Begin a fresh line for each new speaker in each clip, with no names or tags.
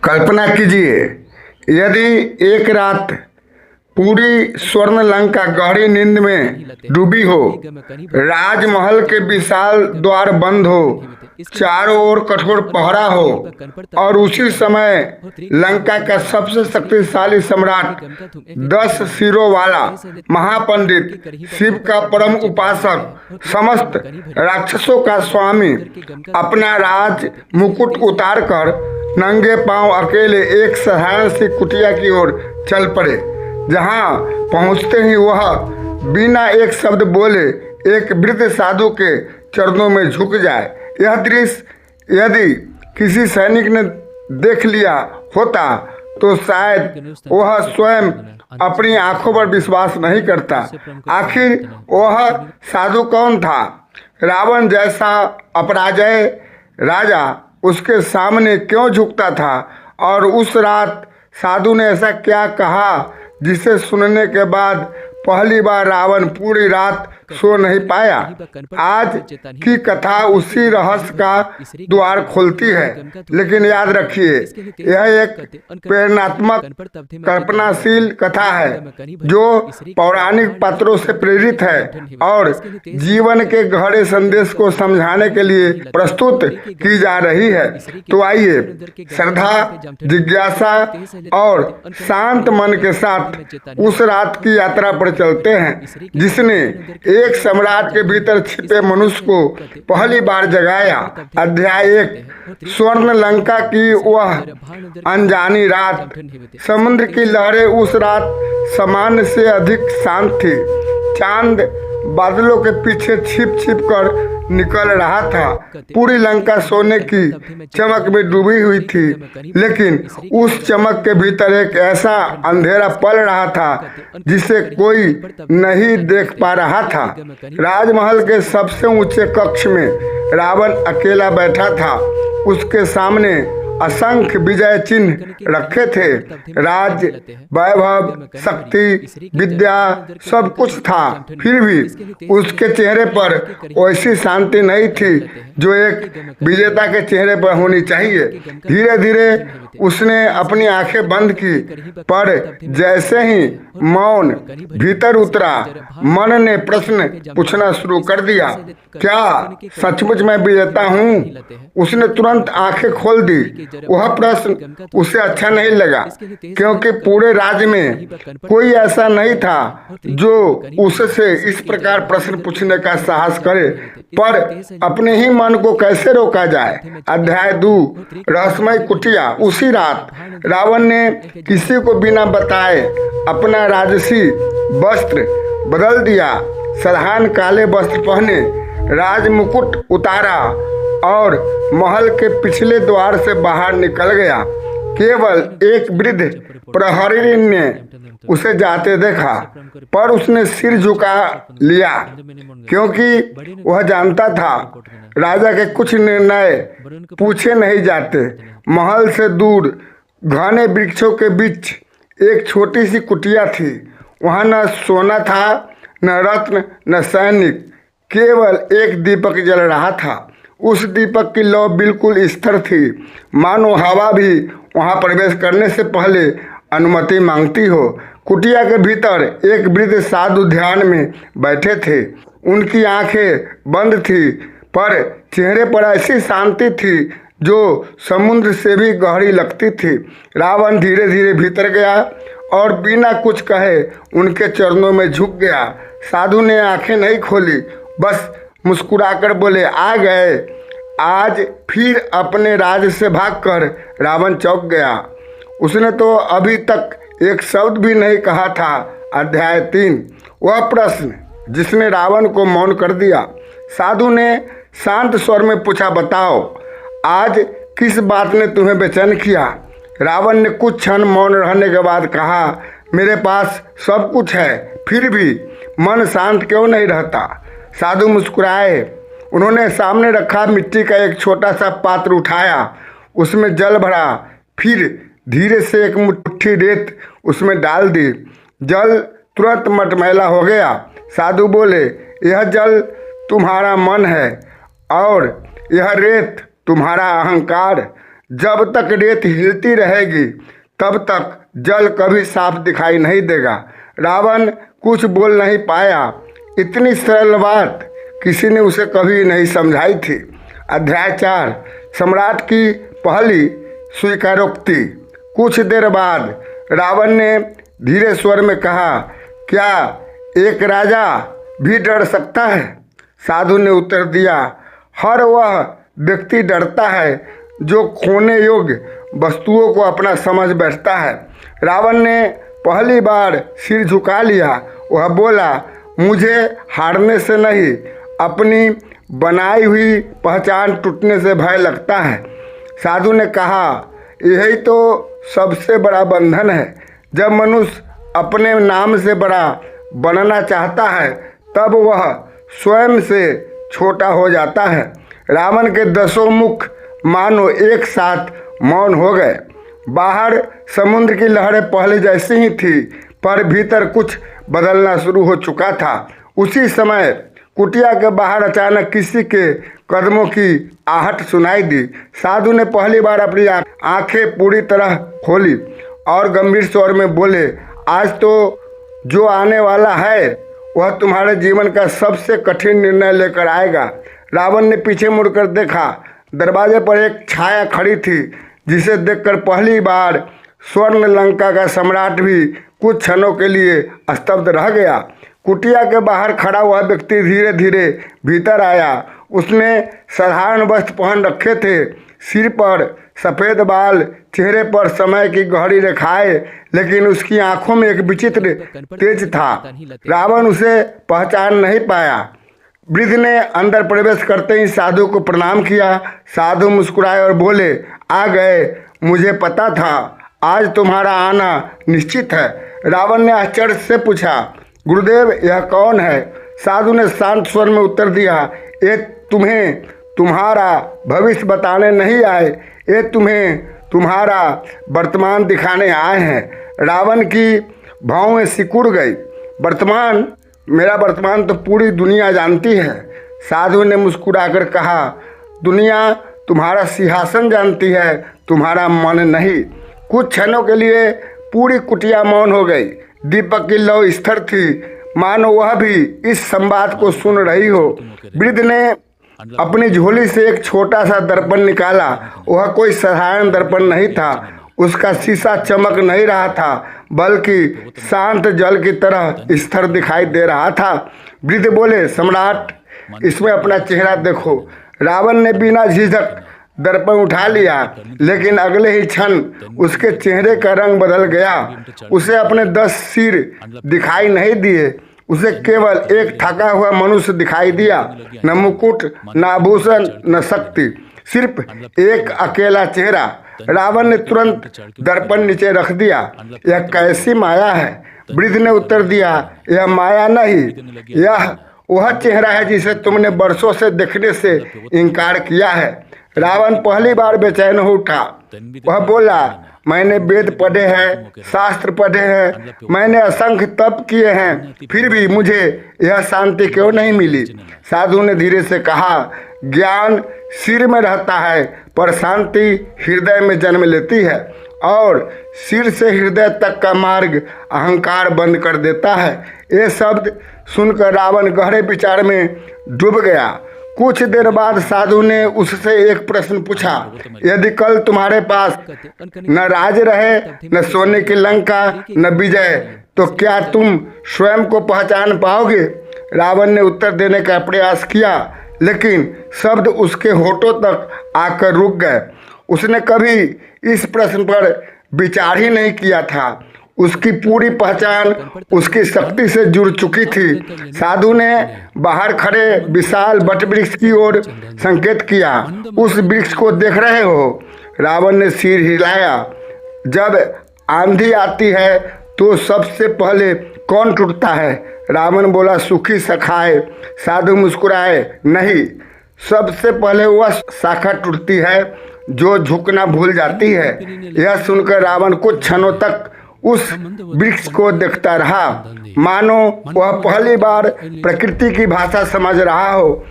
कल्पना कीजिए, यदि एक रात पूरी स्वर्ण लंका गहरी नींद में डूबी हो, राजमहल के विशाल द्वार बंद हो, चारों ओर कठोर पहरा हो और उसी समय लंका का सबसे शक्तिशाली सम्राट 10 सिरों वाला महापंडित, शिव का परम उपासक, समस्त राक्षसों का स्वामी अपना राज मुकुट उतार कर नंगे पांव अकेले एक साधारण सी कुटिया की ओर चल पड़े, जहां पहुंचते ही वह बिना एक शब्द बोले एक वृद्ध साधु के चरणों में झुक जाए। यह दृश्य यदि किसी सैनिक ने देख लिया होता तो शायद वह स्वयं अपनी आंखों पर विश्वास नहीं करता। आखिर वह साधु कौन था? रावण जैसा अपराजय राजा उसके सामने क्यों झुकता था? और उस रात साधु ने ऐसा क्या कहा जिसे सुनने के बाद पहली बार रावण पूरी रात सो नहीं पाया? आज की कथा उसी रहस्य का द्वार खोलती है। लेकिन याद रखिए, यह एक प्रेरणात्मक कल्पनाशील कथा है जो पौराणिक पात्रों से प्रेरित है और जीवन के गहरे संदेश को समझाने के लिए प्रस्तुत की जा रही है। तो आइए श्रद्धा, जिज्ञासा और शांत मन के साथ उस रात की यात्रा पर चलते हैं जिसने एक सम्राट के भीतर छिपे मनुष्य को पहली बार जगाया। अध्याय 1। स्वर्ण लंका की वह अनजानी रात। समुद्र की लहरें उस रात सामान्य से अधिक शांत थी। चांद बादलों के पीछे छिप छिप कर निकल रहा था। पूरी लंका सोने की चमक में डूबी हुई थी, लेकिन उस चमक के भीतर एक ऐसा अंधेरा पल रहा था जिसे कोई नहीं देख पा रहा था। राजमहल के सबसे ऊंचे कक्ष में रावण अकेला बैठा था। उसके सामने असंख्य विजय चिन्ह रखे थे। राज, वैभव, शक्ति, विद्या सब कुछ था। फिर भी उसके चेहरे पर वैसी शांति नहीं थी जो एक विजेता के चेहरे पर होनी चाहिए। धीरे धीरे उसने अपनी आंखें बंद की, पर जैसे ही मौन भीतर उतरा, मन ने प्रश्न पूछना शुरू कर दिया, क्या सचमुच मैं विजेता हूँ? उसने तुरंत आंखें खोल दी। वह प्रश्न उसे अच्छा नहीं लगा, क्योंकि पूरे राज्य में कोई ऐसा नहीं था जो उससे इस प्रकार प्रश्न पूछने का साहस करे। पर अपने ही मन को कैसे रोका जाए? अध्याय 2। रहस्यमय कुटिया। उसी रात रावण ने किसी को बिना बताए अपना राजसी वस्त्र बदल दिया। साधारण काले वस्त्र पहने, राज मुकुट उतारा और महल के पिछले द्वार से बाहर निकल गया। केवल एक वृद्ध प्रहरी ने उसे जाते देखा, पर उसने सिर झुका लिया, क्योंकि वह जानता था राजा के कुछ निर्णय पूछे नहीं जाते। महल से दूर घने वृक्षों के बीच एक छोटी सी कुटिया थी। वहां न सोना था, न रत्न, न सैनिक, केवल एक दीपक जल रहा था। उस दीपक की लौ बिल्कुल स्थिर थी, मानो हवा भी वहां प्रवेश करने से पहले अनुमति मांगती हो। कुटिया के भीतर एक वृद्ध साधु ध्यान में बैठे थे। उनकी आंखें बंद थी, पर चेहरे पर ऐसी शांति थी जो समुद्र से भी गहरी लगती थी। रावण धीरे धीरे भीतर गया और बिना कुछ कहे उनके चरणों में झुक गया। साधु ने आंखें नहीं खोली, बस मुस्कुराकर बोले, आ गए। आज फिर अपने राज से भागकर रावण चौंक गया। उसने तो अभी तक एक शब्द भी नहीं कहा था। अध्याय 3। वह प्रश्न जिसने रावण को मौन कर दिया। साधु ने शांत स्वर में पूछा, बताओ, आज किस बात ने तुम्हें बेचैन किया? रावण ने कुछ क्षण मौन रहने के बाद कहा, मेरे पास सब कुछ है, फिर भी मन शांत क्यों नहीं रहता? साधु मुस्कुराए। उन्होंने सामने रखा मिट्टी का एक छोटा सा पात्र उठाया, उसमें जल भरा, फिर धीरे से एक मुट्ठी रेत उसमें डाल दी। जल तुरंत मटमैला हो गया। साधु बोले, यह जल तुम्हारा मन है और यह रेत तुम्हारा अहंकार। जब तक रेत हिलती रहेगी तब तक जल कभी साफ दिखाई नहीं देगा। रावण कुछ बोल नहीं पाया। इतनी सरल बात किसी ने उसे कभी नहीं समझाई थी। अध्याय 4 सम्राट की पहली स्वीकारोक्ति। कुछ देर बाद रावण ने धीरे स्वर में कहा, क्या एक राजा भी डर सकता है? साधु ने उत्तर दिया, हर वह व्यक्ति डरता है जो खोने योग्य वस्तुओं को अपना समझ बैठता है। रावण ने पहली बार सिर झुका लिया। वह बोला, मुझे हारने से नहीं, अपनी बनाई हुई पहचान टूटने से भय लगता है। साधु ने कहा, यही तो सबसे बड़ा बंधन है। जब मनुष्य अपने नाम से बड़ा बनना चाहता है तब वह स्वयं से छोटा हो जाता है। रावण के 10 मुख मानो एक साथ मौन हो गए। बाहर समुद्र की लहरें पहले जैसी ही थी, पर भीतर कुछ बदलना शुरू हो चुका था। उसी समय कुटिया के बाहर अचानक किसी के कदमों की आहट सुनाई दी। साधु ने पहली बार अपनी आंखें पूरी तरह खोली और गंभीर स्वर में बोले, आज तो जो आने वाला है वह तुम्हारे जीवन का सबसे कठिन निर्णय लेकर आएगा। रावण ने पीछे मुड़कर देखा। दरवाजे पर एक छाया खड़ी थी जिसे देखकर पहली बार स्वर्ण लंका का सम्राट भी कुछ क्षणों के लिए स्तब्ध रह गया। कुटिया के बाहर खड़ा हुआ व्यक्ति धीरे धीरे भीतर आया। उसने साधारण वस्त्र पहन रखे थे, सिर पर सफ़ेद बाल, चेहरे पर समय की गहरी रेखाएं, लेकिन उसकी आंखों में एक विचित्र तेज था। रावण उसे पहचान नहीं पाया। वृद्ध ने अंदर प्रवेश करते ही साधु को प्रणाम किया। साधु मुस्कुराए और बोले, आ गए, मुझे पता था आज तुम्हारा आना निश्चित है। रावण ने आश्चर्य से पूछा, गुरुदेव यह कौन है? साधु ने शांत स्वर में उत्तर दिया, ये तुम्हें तुम्हारा भविष्य बताने नहीं आए, ये तुम्हें तुम्हारा वर्तमान दिखाने आए हैं। रावण की भौहें सिकुड़ गई। वर्तमान? मेरा वर्तमान तो पूरी दुनिया जानती है। साधु ने मुस्कुराकर कहा, दुनिया तुम्हारा सिंहासन जानती है, तुम्हारा मन नहीं। कुछ क्षणों के लिए पूरी कुटिया मौन हो गई। दीपक की लौ स्थिर थी, मानो वह भी इस संवाद को सुन रही हो। वृद्ध ने अपनी झोली से एक छोटा सा दर्पण निकाला। वह कोई साधारण दर्पण नहीं था। उसका शीशा चमक नहीं रहा था, बल्कि शांत जल की तरह स्थिर दिखाई दे रहा था। वृद्ध बोले, सम्राट इसमें अपना चेहरा देखो। रावण ने बिना झिझक दर्पण उठा लिया, लेकिन अगले ही क्षण उसके चेहरे का रंग बदल गया। उसे अपने 10 सिर दिखाई नहीं दिए, उसे केवल एक थका हुआ मनुष्य दिखाई दिया। न मुकुट, न आभूषण, न शक्ति, सिर्फ एक अकेला चेहरा। रावण ने तुरंत दर्पण नीचे रख दिया। यह कैसी माया है? वृद्ध ने उत्तर दिया, यह माया नहीं, यह वह चेहरा है जिसे तुमने वर्षों से देखने से इनकार किया है। रावण पहली बार बेचैन हो उठा। वह बोला, मैंने वेद पढ़े हैं, शास्त्र पढ़े हैं, मैंने असंख्य तप किए हैं, फिर भी मुझे यह शांति क्यों नहीं मिली? साधु ने धीरे से कहा, ज्ञान सिर में रहता है, पर शांति हृदय में जन्म लेती है, और सिर से हृदय तक का मार्ग अहंकार बंद कर देता है। ये शब्द सुनकर रावण गहरे विचार में डूब गया। कुछ देर बाद साधु ने उससे एक प्रश्न पूछा, यदि कल तुम्हारे पास न राज रहे, न सोने की लंका, न विजय, तो क्या तुम स्वयं को पहचान पाओगे? रावण ने उत्तर देने का प्रयास किया, लेकिन शब्द उसके होठों तक आकर रुक गए। उसने कभी इस प्रश्न पर विचार ही नहीं किया था। उसकी पूरी पहचान उसकी शक्ति से जुड़ चुकी थी। साधु ने बाहर खड़े विशाल वट वृक्ष की ओर संकेत किया, उस वृक्ष को देख रहे हो? रावण ने सिर हिलाया। जब आंधी आती है तो सबसे पहले कौन टूटता है? रावण बोला, सुखी शाखाएं। साधु मुस्कुराए, नहीं, सबसे पहले वह शाखा टूटती है जो झुकना भूल जाती है। यह सुनकर रावण कुछ क्षणों तक उस वृक्ष को देखता रहा, मानो वह पहली बार प्रकृति की भाषा समझ रहा हो।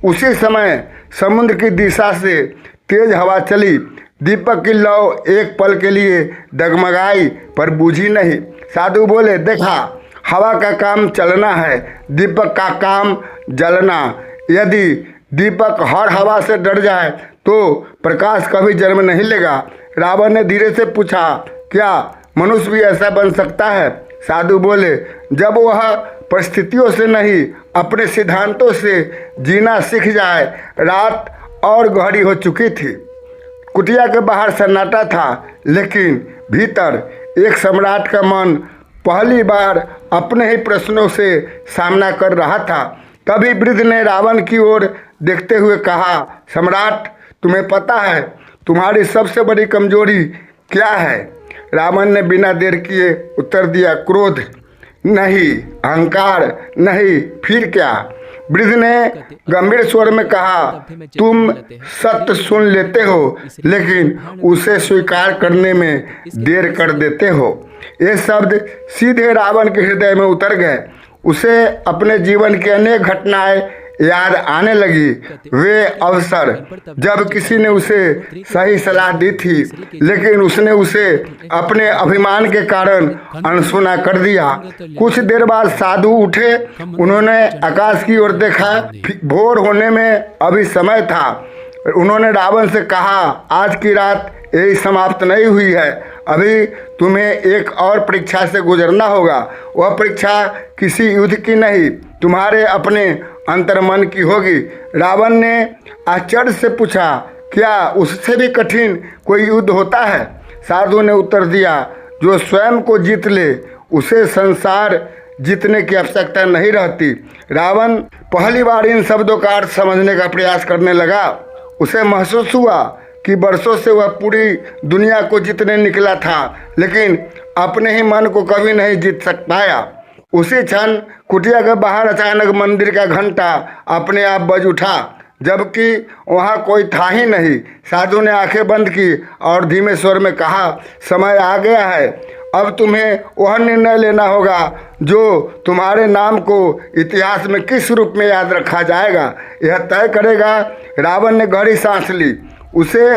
उसी समय समुद्र की दिशा से तेज हवा चली। दीपक की लौ एक पल के लिए डगमगाई पर बुझी नहीं। साधु बोले, देखा, हवा का काम चलना है, दीपक का काम जलना। यदि दीपक हर हवा से डर जाए तो प्रकाश कभी जन्म नहीं लेगा। रावण ने धीरे से पूछा, क्या मनुष्य भी ऐसा बन सकता है? साधु बोले, जब वह परिस्थितियों से नहीं अपने सिद्धांतों से जीना सीख जाए। रात और गहरी हो चुकी थी। कुटिया के बाहर सन्नाटा था, लेकिन भीतर एक सम्राट का मन पहली बार अपने ही प्रश्नों से सामना कर रहा था। तभी वृद्ध ने रावण की ओर देखते हुए कहा, सम्राट, तुम्हें पता है तुम्हारी सबसे बड़ी कमजोरी क्या है? रावण ने बिना देर किए उत्तर दिया, क्रोध नहीं, अहंकार नहीं, फिर क्या? वृद्ध ने गंभीर स्वर में कहा, तुम सत्य सुन लेते हो लेकिन उसे स्वीकार करने में देर कर देते हो। ये शब्द सीधे रावण के हृदय में उतर गए। उसे अपने जीवन की अनेक घटनाएं याद आने लगी। वे अवसर जब किसी ने उसे सही सलाह दी थी, लेकिन उसने उसे अपने अभिमान के कारण अनसुना कर दिया। कुछ देर बाद साधु उठे। उन्होंने आकाश की ओर देखा। भोर होने में अभी समय था। उन्होंने रावण से कहा, आज की रात यही समाप्त नहीं हुई है, अभी तुम्हें एक और परीक्षा से गुजरना होगा। वह परीक्षा किसी युद्ध की नहीं, तुम्हारे अपने अंतर्मन की होगी। रावण ने आश्चर्य से पूछा, क्या उससे भी कठिन कोई युद्ध होता है? साधु ने उत्तर दिया, जो स्वयं को जीत ले उसे संसार जीतने की आवश्यकता नहीं रहती। रावण पहली बार इन शब्दों का अर्थ समझने का प्रयास करने लगा। उसे महसूस हुआ कि वर्षों से वह पूरी दुनिया को जीतने निकला था, लेकिन अपने ही मन को कभी नहीं जीत पाया। उसी क्षण कुटिया के बाहर अचानक मंदिर का घंटा अपने आप बज उठा, जबकि वहाँ कोई था ही नहीं। साधु ने आंखें बंद की और धीमे स्वर में कहा, समय आ गया है, अब तुम्हें वह निर्णय लेना होगा जो तुम्हारे नाम को इतिहास में किस रूप में याद रखा जाएगा, यह तय करेगा। रावण ने गहरी सांस ली। उसे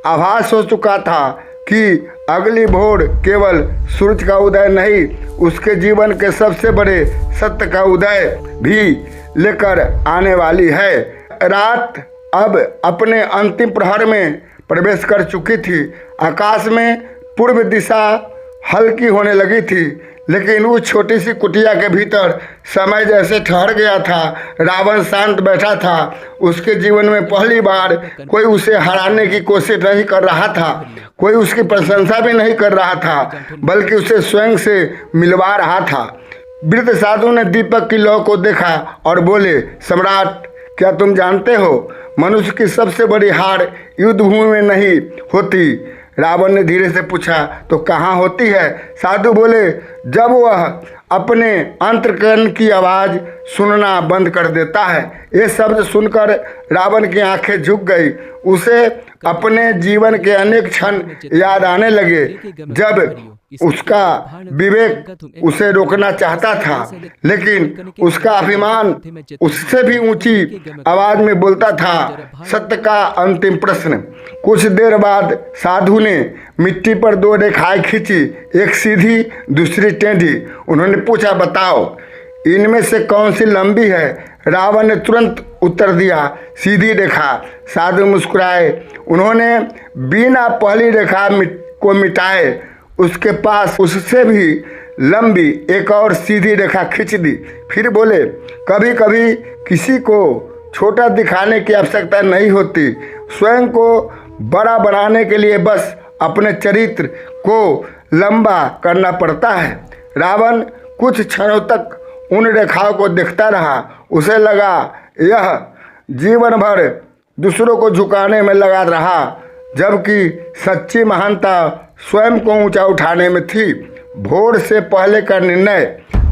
आभास हो चुका था कि अगली भोर केवल सूरज का उदय नहीं, उसके जीवन के सबसे बड़े सत्य का उदय भी लेकर आने वाली है। रात अब अपने अंतिम प्रहर में प्रवेश कर चुकी थी। आकाश में पूर्व दिशा हल्की होने लगी थी, लेकिन उस छोटी सी कुटिया के भीतर समय जैसे ठहर गया था। रावण शांत बैठा था। उसके जीवन में पहली बार कोई उसे हराने की कोशिश नहीं कर रहा था, कोई उसकी प्रशंसा भी नहीं कर रहा था, बल्कि उसे स्वयं से मिलवा रहा था। वृद्ध साधु ने दीपक की लौ को देखा और बोले, सम्राट, क्या तुम जानते हो, मनुष्य की सबसे बड़ी हार युद्ध भूमि में नहीं होती। रावण ने धीरे से पूछा, तो कहाँ होती है? साधु बोले, जब वह अपने अंतःकरण की आवाज़ सुनना बंद कर देता है। ये शब्द सुनकर रावण की आंखें झुक गई। उसे अपने जीवन के अनेक क्षण याद आने लगे जब उसका विवेक उसे रोकना चाहता था, लेकिन उसका अभिमान उससे भी ऊंची आवाज में बोलता था, सत्य का अंतिम प्रश्न। कुछ देर बाद साधु ने मिट्टी पर 2 रेखाएं खींची, एक सीधी दूसरी टेढ़ी। उन्होंने पूछा, बताओ इनमें से कौन सी लंबी है? रावण ने तुरंत उत्तर दिया, सीधी रेखा। साधु मुस्कुराए। उन्होंने बिना पहली रेखा को मिटाए उसके पास उससे भी लंबी एक और सीधी रेखा खींच दी। फिर बोले, कभी कभी किसी को छोटा दिखाने की आवश्यकता नहीं होती, स्वयं को बड़ा बनाने के लिए बस अपने चरित्र को लंबा करना पड़ता है। रावण कुछ क्षणों तक उन रेखाओं को देखता रहा। उसे लगा यह जीवन भर दूसरों को झुकाने में लगा रहा, जबकि सच्ची महानता स्वयं को ऊंचा उठाने में थी। भोर से पहले का निर्णय।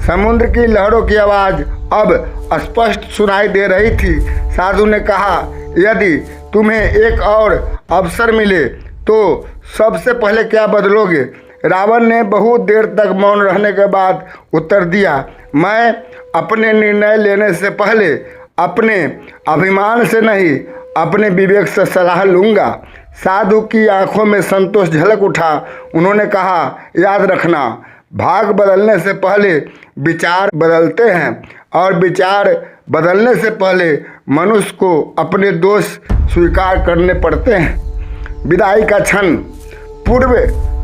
समुद्र की लहरों की आवाज़ अब स्पष्ट सुनाई दे रही थी। साधु ने कहा, यदि तुम्हें एक और अवसर मिले तो सबसे पहले क्या बदलोगे? रावण ने बहुत देर तक मौन रहने के बाद उत्तर दिया, मैं अपने निर्णय लेने से पहले अपने अभिमान से नहीं, अपने विवेक से सलाह लूँगा। साधु की आंखों में संतोष झलक उठा। उन्होंने कहा, याद रखना, भाग बदलने से पहले विचार बदलते हैं और विचार बदलने से पहले मनुष्य को अपने दोष स्वीकार करने पड़ते हैं। विदाई का क्षण। पूर्व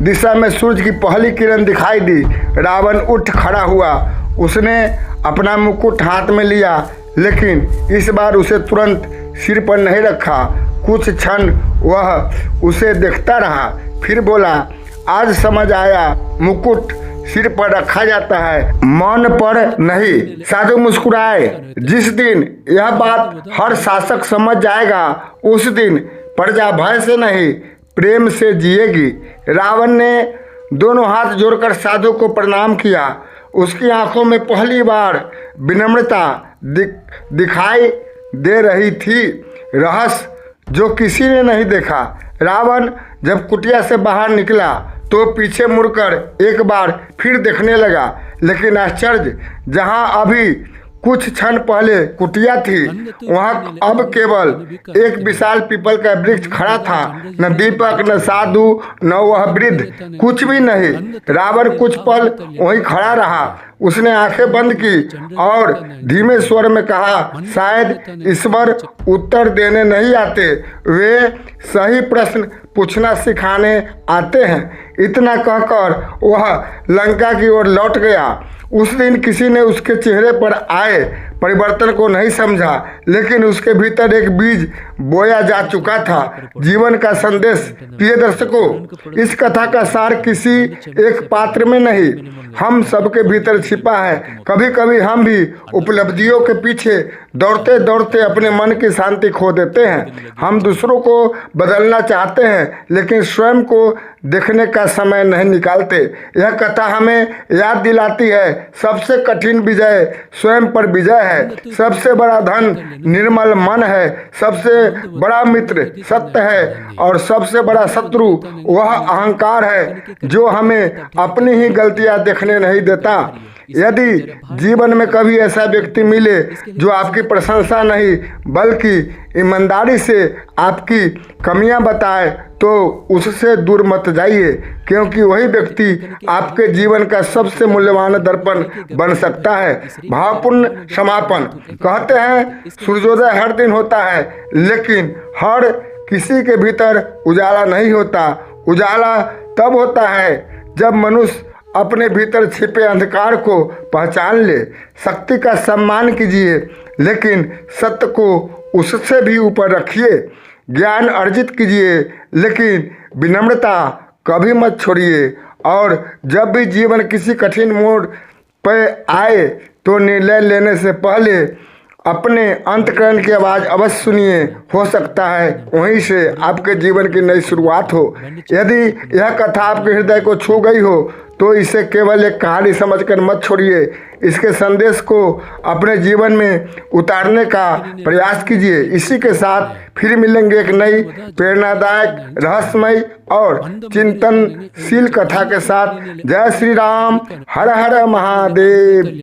दिशा में सूर्य की पहली किरण दिखाई दी। रावण उठ खड़ा हुआ। उसने अपना मुकुट हाथ में लिया, लेकिन इस बार उसे तुरंत सिर पर नहीं रखा। कुछ क्षण वह उसे देखता रहा, फिर बोला, आज समझ आया, मुकुट सिर पर रखा जाता है, मन पर नहीं। साधु मुस्कुराए। जिस दिन यह बात हर शासक समझ जाएगा, उस दिन प्रजा भय से नहीं प्रेम से जिएगी। रावण ने दोनों हाथ जोड़कर साधु को प्रणाम किया। उसकी आंखों में पहली बार विनम्रता दिखाई दे रही थी, रहस्य जो किसी ने नहीं देखा। रावण जब कुटिया से बाहर निकला तो पीछे मुड़कर एक बार फिर देखने लगा, लेकिन आश्चर्य, जहां अभी कुछ क्षण पहले कुटिया थी, वहां अब केवल एक विशाल पीपल का वृक्ष खड़ा था। न दीपक, न साधु, न वह वृद्ध, कुछ भी नहीं। रावण कुछ पल वहीं खड़ा रहा। उसने आंखें बंद की और धीमे स्वर में कहा, शायद ईश्वर उत्तर देने नहीं आते, वे सही प्रश्न पूछना सिखाने आते हैं। इतना कहकर वह लंका की ओर लौट गया। उस दिन किसी ने उसके चेहरे पर आए परिवर्तन को नहीं समझा, लेकिन उसके भीतर एक बीज बोया जा चुका था, जीवन का संदेश। प्रिय दर्शकों, इस कथा का सार किसी एक पात्र में नहीं, हम सबके भीतर छिपा है। कभी कभी हम भी उपलब्धियों के पीछे दौड़ते दौड़ते अपने मन की शांति खो देते हैं। हम दूसरों को बदलना चाहते हैं, लेकिन स्वयं को देखने का समय नहीं निकालते। यह कथा हमें याद दिलाती है, सबसे कठिन विजय स्वयं पर विजय है। सबसे बड़ा धन निर्मल मन है, सबसे बड़ा मित्र सत्य है, और सबसे बड़ा शत्रु वह अहंकार है जो हमें अपनी ही गलतियां देखने नहीं देता। यदि जीवन में कभी ऐसा व्यक्ति मिले जो आपकी प्रशंसा नहीं बल्कि ईमानदारी से आपकी कमियां बताए, तो उससे दूर मत जाइए, क्योंकि वही व्यक्ति आपके जीवन का सबसे मूल्यवान दर्पण बन सकता है। भावपूर्ण समापन। कहते हैं, सूर्योदय हर दिन होता है, लेकिन हर किसी के भीतर उजाला नहीं होता। उजाला तब होता है जब मनुष्य अपने भीतर छिपे अंधकार को पहचान ले। शक्ति का सम्मान कीजिए, लेकिन सत्य को उससे भी ऊपर रखिए। ज्ञान अर्जित कीजिए, लेकिन विनम्रता कभी मत छोड़िए। और जब भी जीवन किसी कठिन मोड़ पर आए, तो निर्णय लेने से पहले अपने अंतःकरण की आवाज़ अवश्य सुनिए। हो सकता है वहीं से आपके जीवन की नई शुरुआत हो। यदि यह कथा आपके हृदय को छू गई हो, तो इसे केवल एक कहानी समझकर मत छोड़िए। इसके संदेश को अपने जीवन में उतारने का प्रयास कीजिए। इसी के साथ फिर मिलेंगे एक नई प्रेरणादायक, रहस्यमय और चिंतनशील कथा के साथ। जय श्री राम। हर हर महादेव।